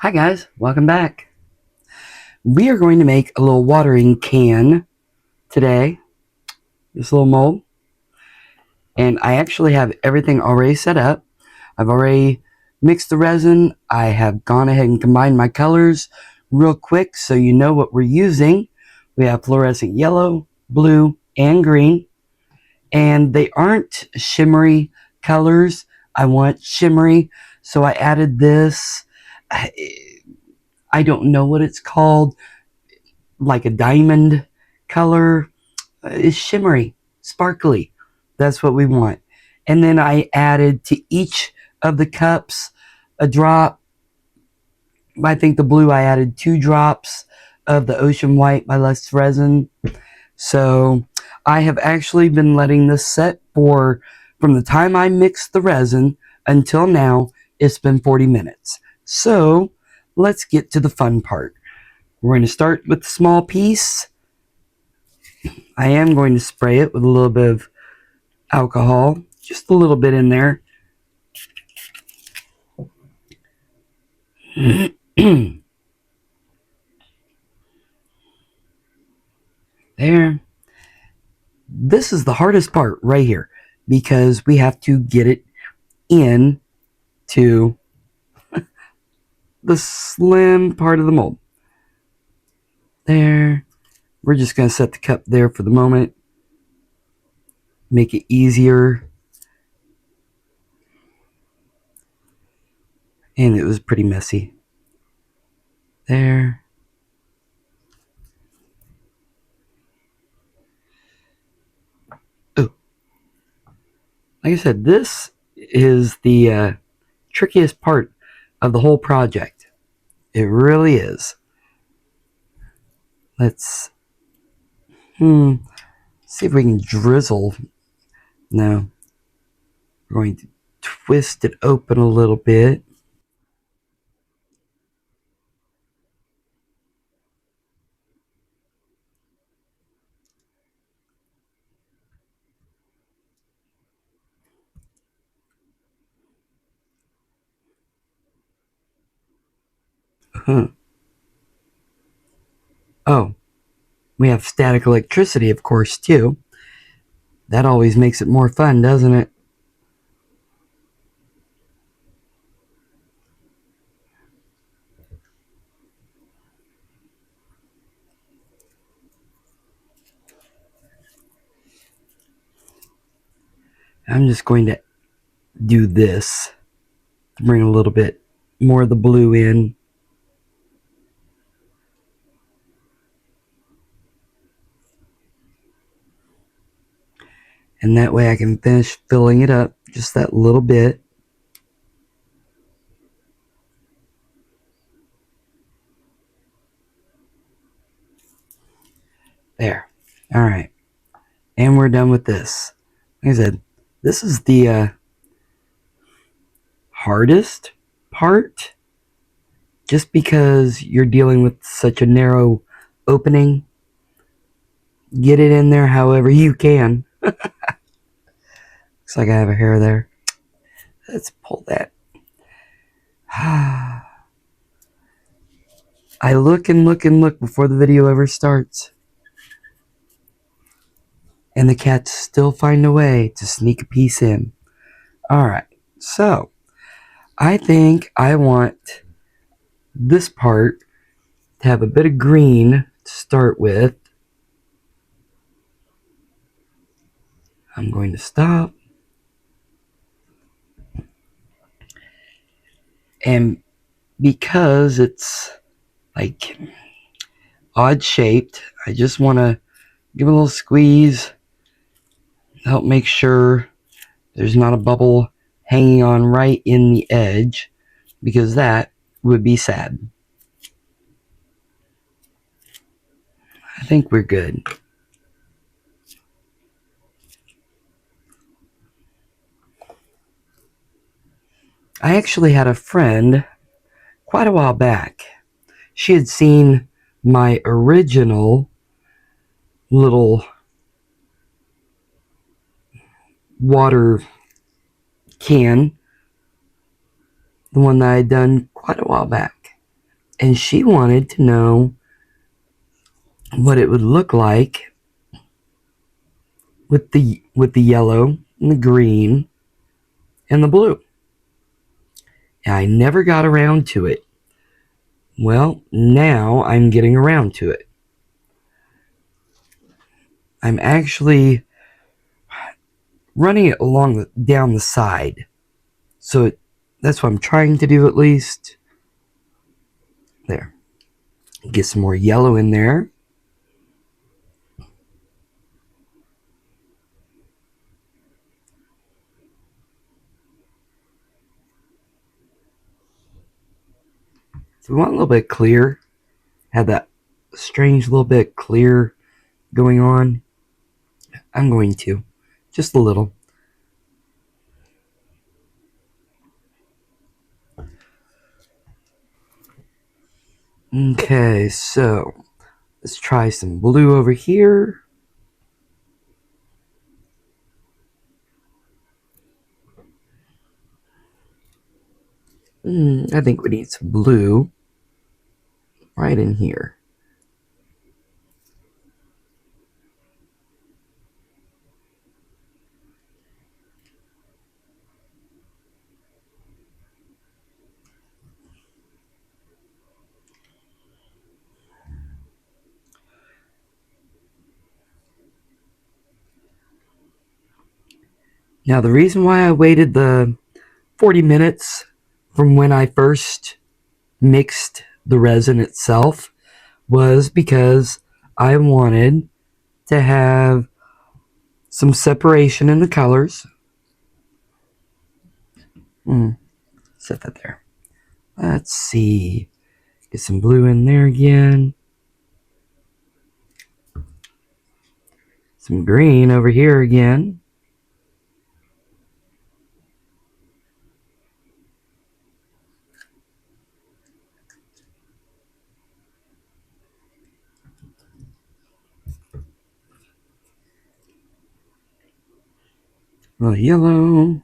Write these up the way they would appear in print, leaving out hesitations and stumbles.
Hi guys, welcome back. We are going to make a little watering can today, this little mold, and I actually have everything already set up. I've already mixed the resin. I have gone ahead and combined my colors real quick so you know what we're using. We have fluorescent yellow, blue, and green, and they aren't shimmery colors. I want shimmery, so I added this. I don't know what it's called, like a diamond color. It's shimmery, sparkly. That's what we want. And then I added to each of the cups a drop. I think the blue, I added 2 drops of the Ocean White by Less Resin. So I have actually been letting this set for, from the time I mixed the resin until now, it's been 40 minutes. So let's get to the fun part. We're going to start with the small piece. I am going to spray it with a little bit of alcohol, just a little bit in there. There. This is the hardest part right here because we have to get it in to the slim part of the mold. There. We're just going to set the cup there for the moment. Make it easier. And it was pretty messy. There. Oh. Like I said, this is the trickiest part of the whole project. It really is. Let's see if we can drizzle. No. We're going to twist it open a little bit. Oh, we have static electricity, of course, too. That always makes it more fun, doesn't it? I'm just going to do this to bring a little bit more of the blue in. And that way I can finish filling it up just that little bit. There. Alright. And we're done with this. Like I said, this is the hardest part, just because you're dealing with such a narrow opening. Get it in there however you can. Looks like I have a hair there. Let's pull that. I look and look and look before the video ever starts. And the cats still find a way to sneak a piece in. Alright, so I think I want this part to have a bit of green to start with. I'm going to stop. And because it's like odd shaped, I just want to give it a little squeeze, help make sure there's not a bubble hanging on right in the edge, because that would be sad. I think we're good. I actually had a friend quite a while back. She had seen my original little water can, the one that I had done quite a while back. And she wanted to know what it would look like with the yellow and the green and the blue. And I never got around to it. Well, now I'm getting around to it. I'm actually running it down the side. So that's what I'm trying to do, at least. There. Get some more yellow in there. So we want a little bit clear. Have that strange little bit clear going on. I'm going to. Just a little. Okay, so let's try some blue over here. I think we need some blue right in here. Now, the reason why I waited the 40 minutes from when I first mixed the resin itself was because I wanted to have some separation in the colors. Set that there. Let's see. Get some blue in there again. Some green over here again. A little yellow.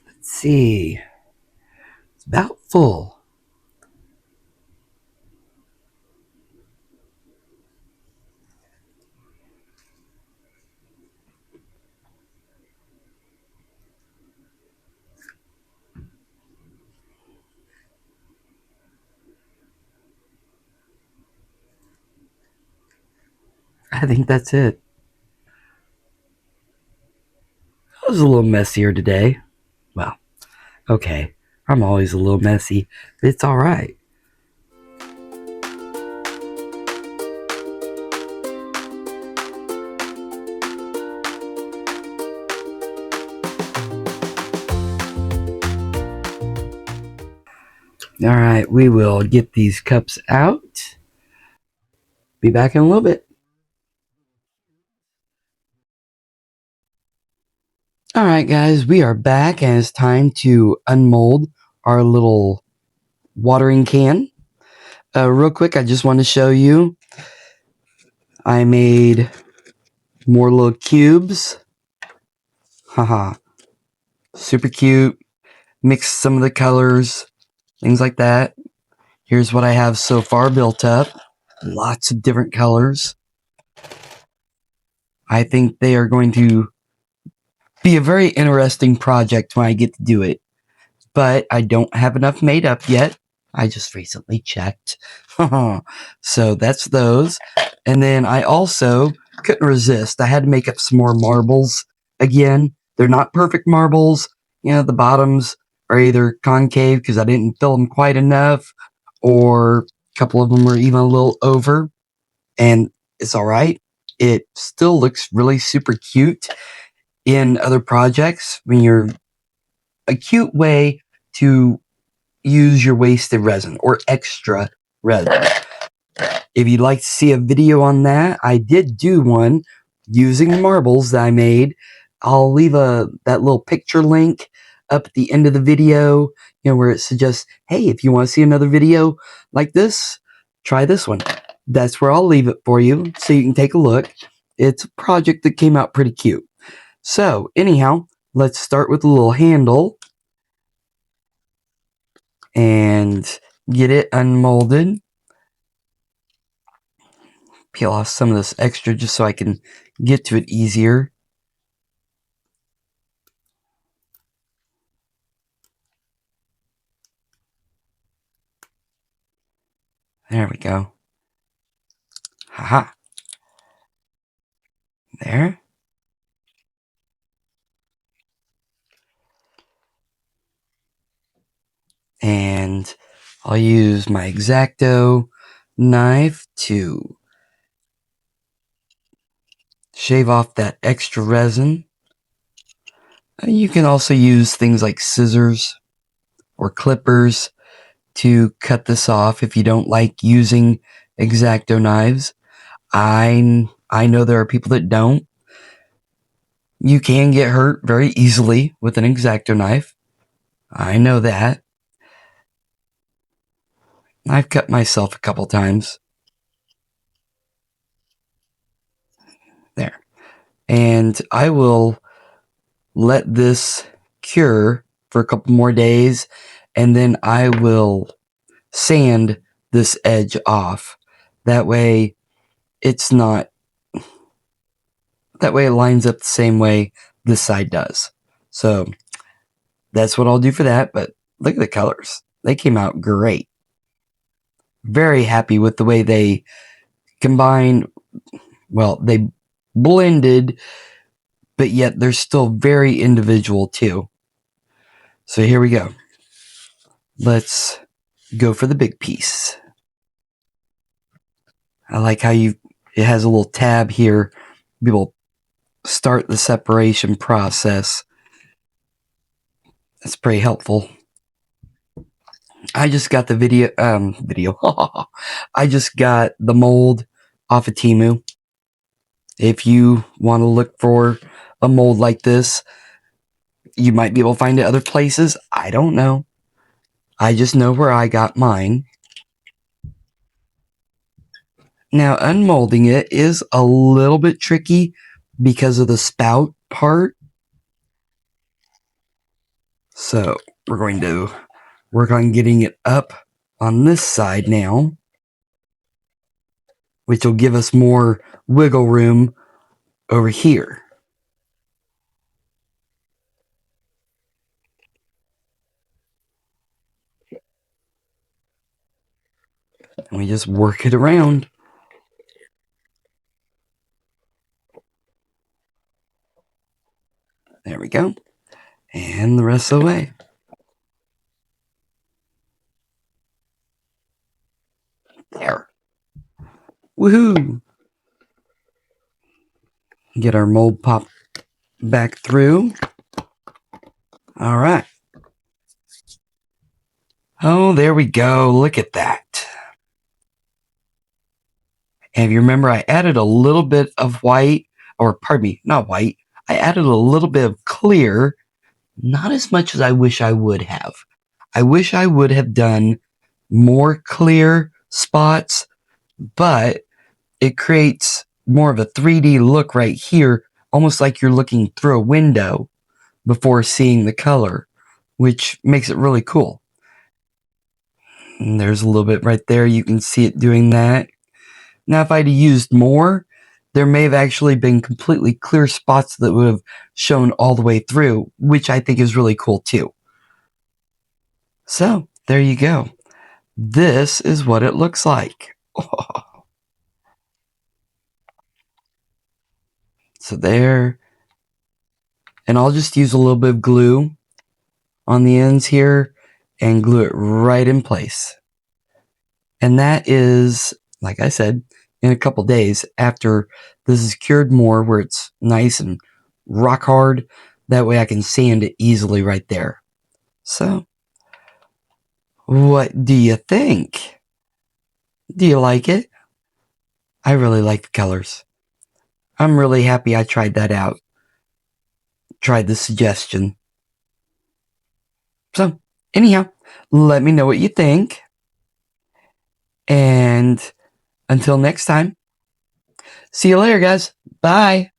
Let's see. It's about full. I think that's it. It was a little messier today. Well, okay. I'm always a little messy, but it's alright. Alright, we will get these cups out. Be back in a little bit. Alright, guys, we are back, and it's time to unmold our little watering can. Real quick, I just want to show you. I made more little cubes. Haha. Super cute. Mixed some of the colors, things like that. Here's what I have so far built up. Lots of different colors. I think they are going to be a very interesting project when I get to do it. But I don't have enough made up yet. I just recently checked. So that's those. And then I also couldn't resist. I had to make up some more marbles again. They're not perfect marbles. You know, the bottoms are either concave because I didn't fill them quite enough, or a couple of them are even a little over. And it's alright. It still looks really super cute in other projects when you're a cute way to use your wasted resin or extra resin. If you'd like to see a video on that, I did do one using marbles that I made. I'll leave that little picture link up at the end of the video, where it suggests, hey, if you want to see another video like this, try this one. That's where I'll leave it for you so you can take a look. It's a project that came out pretty cute. So anyhow, let's start with the little handle and get it unmolded. Peel off some of this extra just so I can get to it easier. There we go. Haha. There. And I'll use my X-Acto knife to shave off that extra resin. You can also use things like scissors or clippers to cut this off if you don't like using X-Acto knives. I know there are people that don't. You can get hurt very easily with an X-Acto knife. I know that. I've cut myself a couple times. There. And I will let this cure for a couple more days, and then I will sand this edge off. That way it's not, that way it lines up the same way this side does. So that's what I'll do for that. But look at the colors. They came out great. Very happy with the way they combined. Well, they blended, but yet they're still very individual too. So here we go. Let's go for the big piece. I like how it has a little tab here. People start the separation process. That's pretty helpful. I just got the video. I just got the mold off of Temu. If you want to look for a mold like this, you might be able to find it other places. I don't know. I just know where I got mine. Now, unmolding it is a little bit tricky because of the spout part. So we're going to work on getting it up on this side now, which will give us more wiggle room over here. And we just work it around. There we go. And the rest of the way. There. Woohoo! Get our mold pop back through. All right. Oh, there we go. Look at that. And if you remember, I added a little bit of white, or pardon me, not white. I added a little bit of clear, not as much as I wish I would have. I wish I would have done more clear spots, but it creates more of a 3D look right here, almost like you're looking through a window before seeing the color, which makes it really cool. And there's a little bit right there. You can see it doing that. Now, if I'd used more, there may have actually been completely clear spots that would have shown all the way through, which I think is really cool too. So, there you go. This is what it looks like. So there. And I'll just use a little bit of glue on the ends here and glue it right in place. And that is, like I said, in a couple days after this is cured more, where it's nice and rock hard. That way I can sand it easily right there. So, what do you think? Do you like it? I really like the colors. I'm really happy I tried that out. Tried the suggestion. So, anyhow, let me know what you think. And until next time, see you later, guys. Bye.